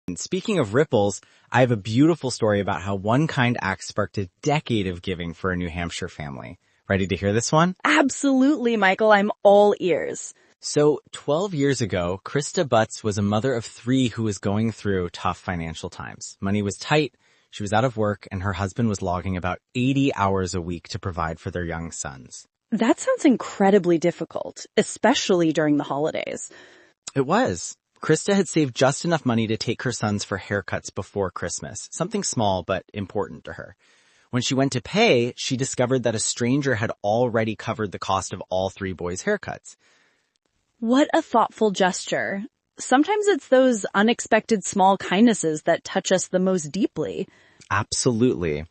And speaking of ripples, I have a beautiful story about how one kind act sparked a decade of giving for a New Hampshire family. Ready to hear this one? Absolutely, Michael. I'm all ears. So 12 years ago, Krista Butts was a mother of 3 who was going through tough financial times. Money was tight, she was out of work, and her husband was logging about 80 hours a week to provide for their young sons. That sounds incredibly difficult, especially during the holidays. It was. Krista had saved just enough money to take her sons for haircuts before Christmas, something small but important to her. When she went to pay, she discovered that a stranger had already covered the cost of all 3 boys' haircuts. What a thoughtful gesture. Sometimes it's those unexpected small kindnesses that touch us the most deeply. Absolutely.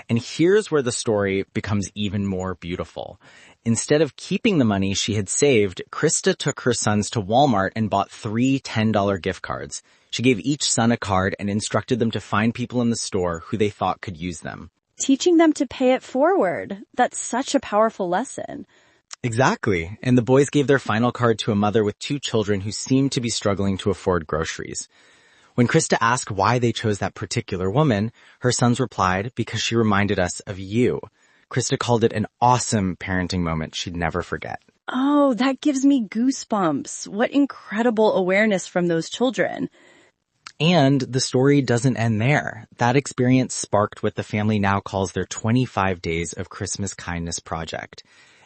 And here's where the story becomes even more beautiful. Instead of keeping the money she had saved, Krista took her sons to Walmart and bought 3 $10 gift cards. She gave each son a card and instructed them to find people in the store who they thought could use them. Teaching them to pay it forward. That's such a powerful lesson. Exactly. And the boys gave their final card to a mother with 2 children who seemed to be struggling to afford groceries. When Krista asked why they chose that particular woman, her sons replied, because she reminded us of you. Krista called it an awesome parenting moment she'd never forget. Oh, that gives me goosebumps. What incredible awareness from those children. And the story doesn't end there. That experience sparked what the family now calls their 25 Days of Christmas Kindness project.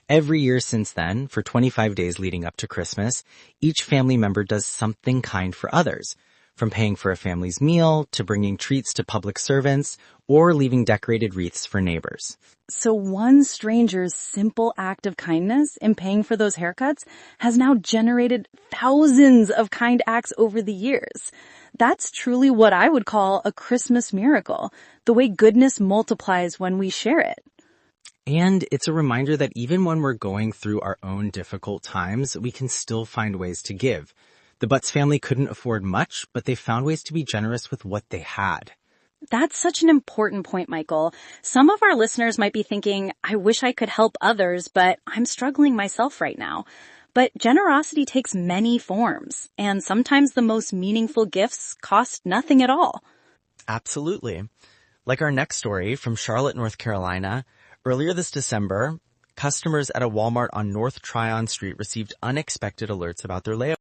Every year since then, for 25 days leading up to Christmas, each family member does something kind for others. From paying for a family's meal, to bringing treats to public servants, or leaving decorated wreaths for neighbors. So one stranger's simple act of kindness in paying for those haircuts has now generated thousands of kind acts over the years. That's truly what I would call a Christmas miracle, the way goodness multiplies when we share it. And it's a reminder that even when we're going through our own difficult times, we can still find ways to give. The Butts family couldn't afford much, but they found ways to be generous with what they had. That's such an important point, Michael. Some of our listeners might be thinking, I wish I could help others, but I'm struggling myself right now. But generosity takes many forms, and sometimes the most meaningful gifts cost nothing at all. Absolutely. Like our next story from Charlotte, North Carolina. Earlier this December, customers at a Walmart on North Tryon Street received unexpected alerts about their layout.